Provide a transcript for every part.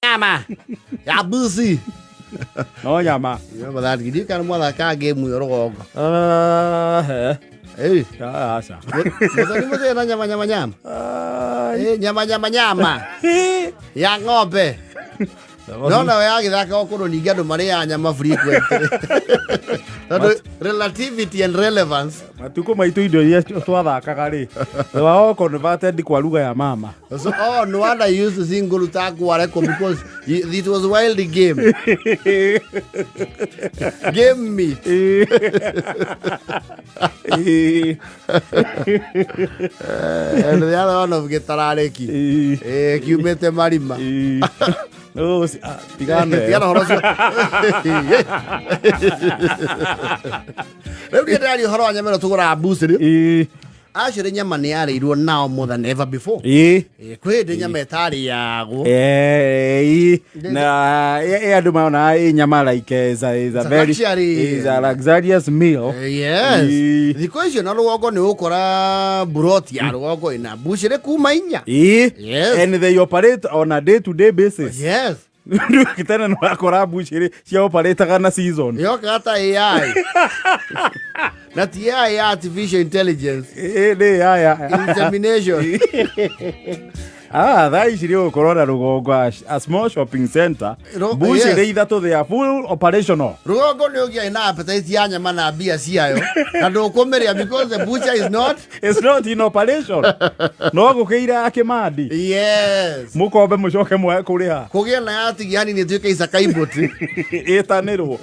nyama ya busi. No nyama. Remember that? Did you can mother car game with your Hey, asa. Mzee na nyama. Nyama. Ya ng'ombe. No, yagithaka okoro ningi andu mari ya nyama frequent. Relativity and relevance. Matuko maitu indo iria twathakaga ri. Wao converted kwa lugha ya mama. So, no wonder I used to sing Gurutaku Wareko because it was wild game. Game meat. And the other one of Getarareki. Kiumete marima. No, tigane. Tigana horocio. Rĩu nĩ ndĩraria ũhoro wa nyama ĩno tũgũraga Butchery. Actually nyama nĩ yarĩirwo now more than ever before. Kwĩ hĩndĩ nyama ĩtarĩagwo. Na andũ maona nyama like is a very is a luxurious meal. Yes. Thikũ icio na rũgongo nĩ ũkora buroti ya rũgongo ĩna Butchery kuma 4. Yes. And they operate on a day-to-day basis. Yes. Kitana no akora Butchery cia operate na season. Yoka hata AI. Na ti AI artificial intelligence. Insemination. That is real corona rugongo a small shopping center. Butchery ithatũ they are full operational. Rugongo nĩ ũgĩa na appetite ya nyama na mbia ciayo. Na ndũkũmĩrĩa because the butcher is not in operation. No gũkĩira akĩmandi. Yes. Mũkombe mũcoke mwe kũrĩa. Kũgĩa na yatigani nĩ tuĩke icakaiboti. Ĩtanĩrwo.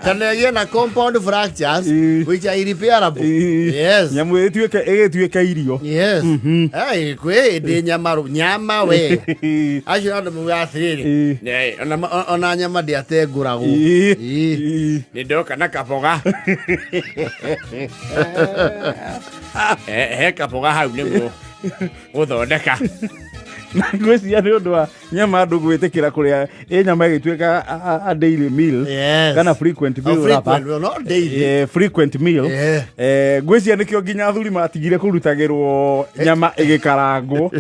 Kana ĩgĩe na compound fractures which are irreparable. Yes. Nyamũ ĩgĩtuĩka irio. Yes. Kwĩ ndĩ nyama we. Acio andũ muga atĩrĩrĩ. Ona nyama ndĩatengũragwo. Nĩ ndoka na kaboga. He kaboga hau nĩguo gũthondeka. Ngwĩciria nĩ ũndũ wa nyama andũ gwĩtĩkĩra kũrĩa nyama ĩgĩtuĩka a daily meal kana frequent meal hapa. Not daily. Frequent meal. Ngwĩciria nĩkĩo nginya athuri matigire kũrutagĩrwo nyama ĩgĩkarangwo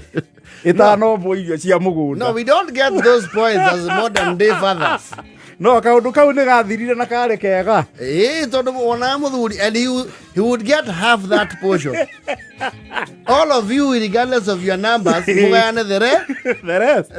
ĩtanombwo irio cia mũgũnda. No, we don't get those points as modern day fathers. No, kaundu kau nĩ gathirire na karĩ kega. Tondũ wona mũthuri and he would get half that portion. All of you, regardless of your numbers, mugayane the rest.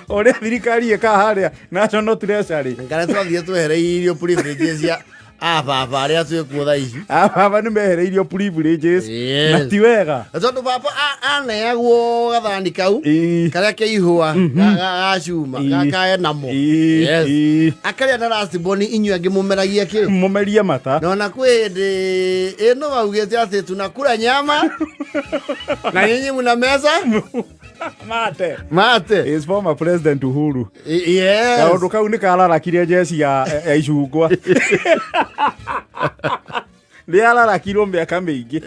Ore thirikari ĩkaharĩa National Treasury. Ngara twathiĩ twehereirio privileges ya baba arĩa twĩkuo thaa ici. Baba nĩ mehereirio privileges na ti wega. Tondũ baba aneagwo gathani kau karĩa kĩihũa gacuma gakae namo. Yes. Akarĩa na last boni inyuĩ angĩ mũmeragia kĩ? Mũmeria mata. Na kwĩ hĩndĩ ĩno waugĩte atĩ tunakula nyama na nyinyi mna meza Mate. Is former President Uhuru. Yes. Kaundu kau nĩ kararakire jeci ya icungwa. They are mĩaka mĩingĩ.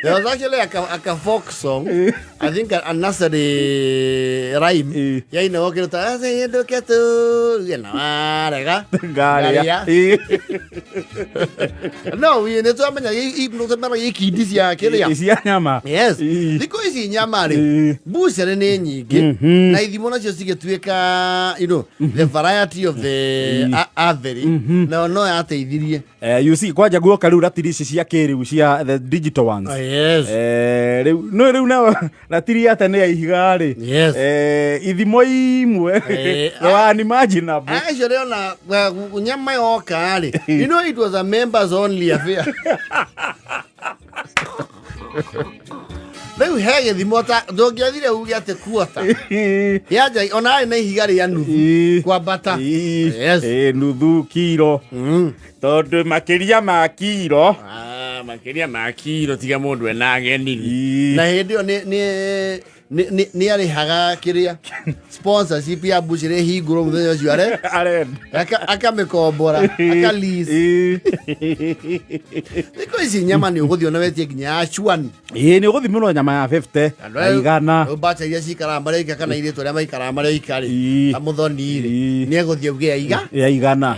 There was actually a folk song. I think a nursery rhyme. Ya ina wakirota ase ndoketu yana marega. Garia. No, we need to amenya ibno semana yikindi cia kiria. Cia nyama. Yes. Thiko ici nyama ri. Butchery nĩ nyingĩ. Na ithimo nacio cigĩtuĩka, you know, the variety of the average. No yateithirie. You see kwaja guoka riu ratiri ici cia kĩrĩu cia the digital ones. Yes. Riu na ratiri ate nĩ ihiga ri. Yes. Ithimo imwe. Unimaginable. Actually ona nyama yoka ri. You know it was a members only affair. Rĩu he gĩthimo ta ndũngĩathire uge atĩ kuota. Yaja ona na ihiga rĩa nuthu kwambata. Yes. Nuthu kilo. Tondũ makĩria ma kilo. Makĩria ma kilo tiga mũndũ ena ageni. Na hĩndĩ ĩyo nĩ arĩhaga kĩrĩa sponsorship ya Butchery hingũrwo mũthenya ũcio akamĩkombora akalease. Thikũ ici nyama nĩ ũgũthiĩ ona wetie nginya acuani. Nĩ ũgũthiĩ mũno nyama ya 50 igana. Mbaca iria cikaraga marĩa ika kana irĩtũ arĩa maikaraga marĩa ikarĩ ta mũthoni rĩ nĩ egũthiĩ auge igana.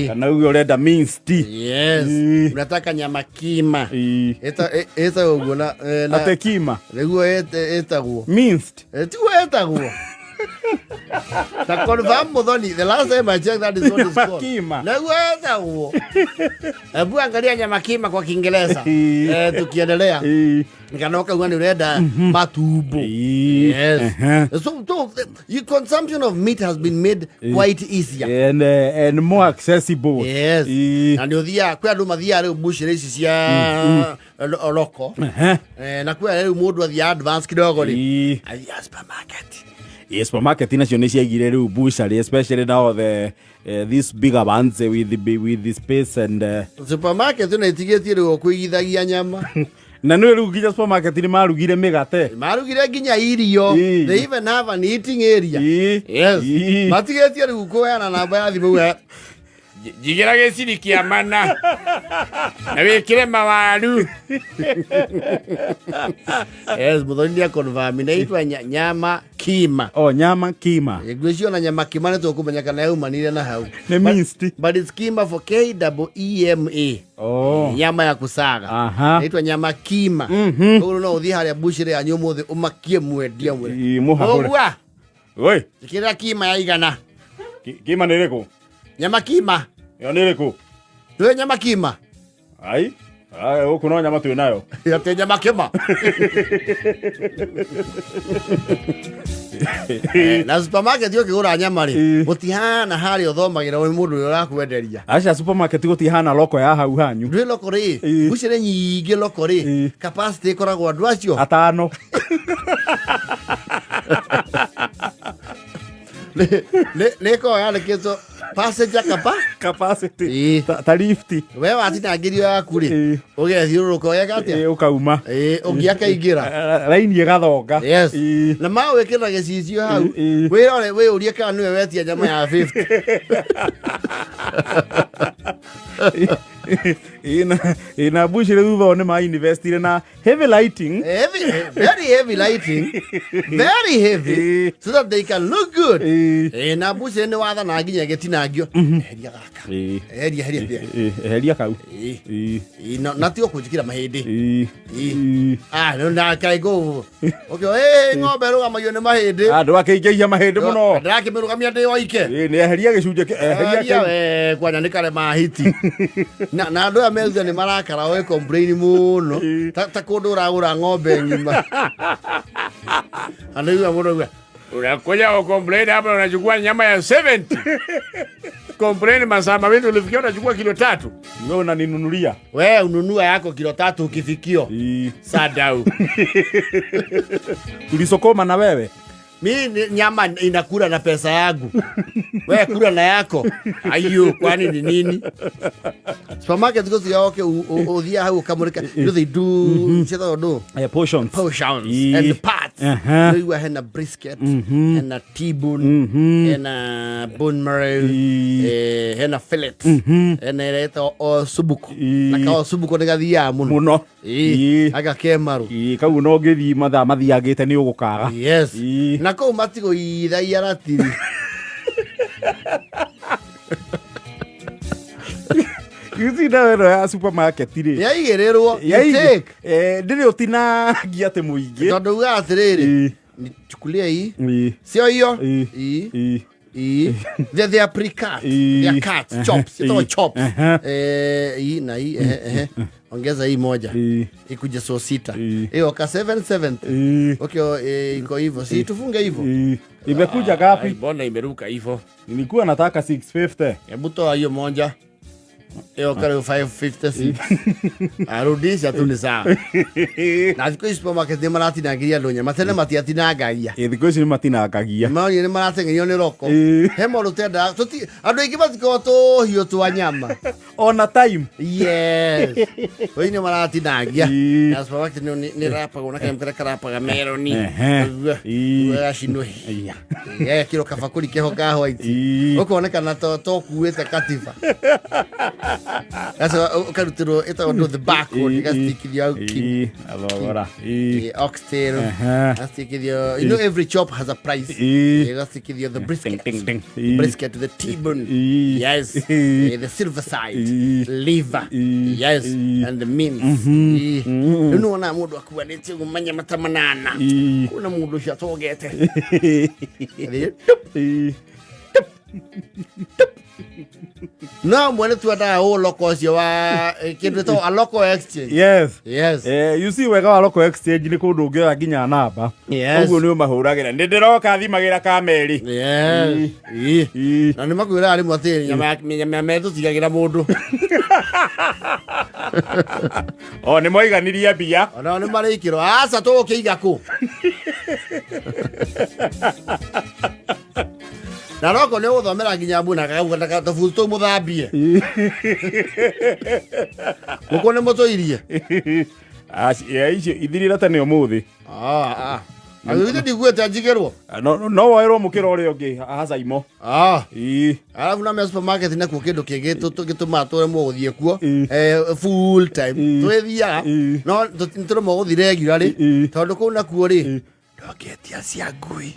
Kana uge ũrenda minced. Yes. Unataka nyama kima. Eta ũguo na ate kima. Nĩguo etagwo Minced. ti etagwo ta confirm muthoni the last time I checked that is what it's called Kima. na etagwo ebu angalia nyama kima kwa Kiingereza tukiendelea nikanoka ngani urenda matumbo yes so your consumption of meat has been made quite easier and more accessible. yes na ndio thia kwa andu mathia riu Butchery ici cia loko na kwa riu mundu athia advance kidogo ri athia supermarket. Yes, supermarket nacio nĩ ciaigire rĩu Butchery, especially now the these bigger ones with the space and supermarket nĩ itigetie rĩu kũigithagia nyama na nĩ rĩu nginya supermarket nĩ marugire mĩgate, marugire nginya irio, they even have an eating area. Yes, matigetie rĩu kuheana namba ya thimũ jigira gĩciri kĩa mana na wĩkĩre mawaru. Yes, muthoni nĩ confirm inaitwa nyama kima. Oh, nyama kima. Ngwĩcio na nyama kima nĩ tũkũmenya kana yumanire na hau. Nĩ minced. But it's kima for KEEMA. Oh. Nyama ya kusaga. Inaitwa nyama kima. Ũguo no ũthiĩ harĩa Butchery yanyu ũmũthĩ ũmakie mwendia mwe. Mũhagũre. Oi. Kĩra kima ya igana. Kima nĩ rĩkũ? Nyama kima. Yo nĩ rĩkũ? Twĩ nyama kima. Ai. Huku no nyama twĩ nayo. Ate nyama kima. Na supermarket yo kĩgũra nyama rĩ gũtihana harĩa ũthomagĩra wĩ mũndũ ũrĩa ũrakwenderia. Aca supermarket gũtihana loko ya hau hanyu. Ndĩ loko rĩ Butchery nyingĩ loko rĩ capacity ĩkoragwo andũ acio 5. Leko yandĩkĩtwo passenger capacity ta lift. We watinangĩrio yaku rĩ ũgethiũrũrũka ũgeka atĩa ũkauma ũngĩakaingĩra raini ĩgathonga. Yes na mawĩkĩra gĩcicio hau wĩrore wĩũrie kana nĩwe wetia nyama ya 50. Ina Butchery thutha nĩ ma investire na heavy lighting, very heavy lighting, very heavy so that they can look good. Na Butchery nĩ wathana nginya gĩtinangio eheria gaka eheria kau na tio kũnjikĩra mahĩndĩ no na kaigũ ng'ombe rũgamagio nĩ mahĩndĩ andũ akĩingĩhia mahĩndĩ mũno ndĩrakĩmĩrũgamia ndĩ oike nĩ eheria gĩcunjĩ eheria kwanya nĩ karema hiti na andũ aya meruga nĩ marakara we complain mũno ta kũndũ ũragũra ng'ombe ng'ima anaiwa mũno unakuja ukomplain hapa unachukua nyama ya 70. Complain masaa mawili ulifikia unachukua kilo 3. Wewe unaninunulia. Wewe ununua yako kilo 3 ukifikio. Sadau. Tulisokoma na wewe. Mimi nyama inakula na pesa yangu. Wewe kula na yako. Ayo kwani ni nini? Supermarket goes ya okay uthia hau kamurika. They do cheta do. Portions and parts. You have a brisket and a T-bone and a bone marrow and a fillet and a subuko. Naka subuko negathia muno. Aga kemaru. Kau no ngithi mathaa mathiagite ni ugukaga. Yes. Na kau matigo ithaia ratiri. Gĩcinda wero ya supermarket rĩ yaigĩrĩrwo take ndĩrĩ ũtinangia atĩ mũingĩ tondũ uga atĩrĩrĩ chukulia hii sio hiyo they are pre-cut they are cut chops chops hii na hii ongeza hii moja ikuje so 6 hiyo ka 770 okay iko hivyo si tufunge hivyo imekuja gapi mbona imeruka hivyo nilikuwa nataka 650 hebu toa hiyo moja eu quero 556 arudisha tu ni sawa na thiko supermarket nĩ maratinangĩria andũ nyama tene matiatinangagia thikũ ici nĩ matinangagia nĩ maratengenio nĩ roko he maũndũ tenda andũ aingĩ matikoo tũhiũ twa nyama ona time yes ũi nĩ maratinangia na supermarket nĩ rapagwo na kemkĩra karapaga meroni gacinwo kiro kabakũri keho ka white ũkonekana to kuĩte katiba Sasa ukarutiro ita ndo the barcode igastikithio au ki. Alogora. Oxtail. Gastikithio. You know every chop has a price. Igastikithio the brisket. Brisket, the T-bone. Yes. The silver side. Liver. Yes. And the mince. Unaona mundu akuanete gumanya matamanana. Kuna mundu shatogete. No, mwene tu ata o loco si wa kindu a local exchange. Yes. You see wega wa local exchange ni kundu ngira nginya namba. Uguo ni umahuragira. Ndiroka thimagira kameri. Yes. Na ni makwira ari mwatiri nyama metu tigagira mundu. O ni moiganirie bia. Ona ni marikiro. Asa to kiiga ku. Na roko ne uthomera nginya mbuna kagauga tafuto muthambie. Uko ne motoirie. Icio ithirira tane umuthi. Agwite ndigwete njigerwo. No wairwo mukira uri ungi hacaimo. Alafu na supermarket na kindu kingi gituma tore mu guthie kuo full time. Twithia no nturo mu guthi regularly tondu ku na kuo ri ndogetia cia ngui.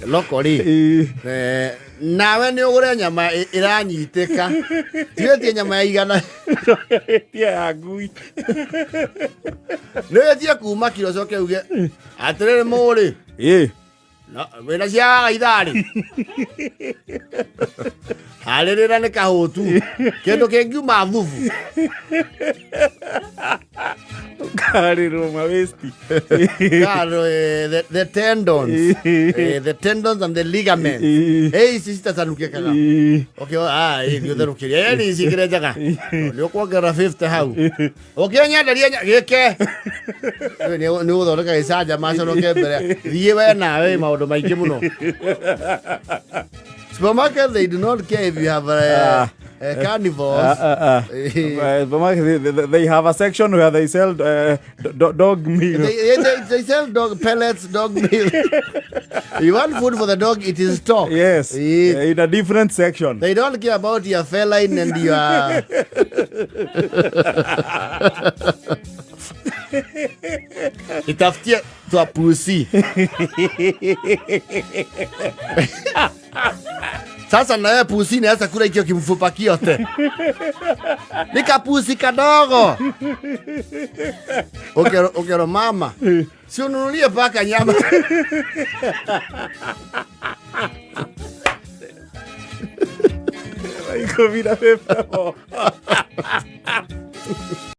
Lokori nawe ni ugure nyama iranyiteka tiwetie nyama ya igana ya ngui niwetie kuma kilo coke uge atirire muri no wena cia ithari haririra ni kahutu kindu kingiuma thubu Kariro mawesti. Karo the tendons. The tendons and the ligaments. Sisi tanukia kaga. Okay, ndio tanukia. Yani sikire jaga. Ndio kwa gara 50 hau. Okay, nyadaria geke. Ni uthoreka isaja maso no kembere. Thiwe nawe maundu maingi muno. Supermarket, they do not care if you have carnivores. They have a section where they sell dog meal. They sell dog pellets, dog meal. You want food for the dog, it is stock. Yes, in a different section. They don't care about your feline and your... Itafutia tua pussy. Sasa na wewe pusi ni hasa kula hicho kimfupa kiote. Nika pusi kadogo. Okero mama. Si ununulie paka nyama. Iko vina pepa.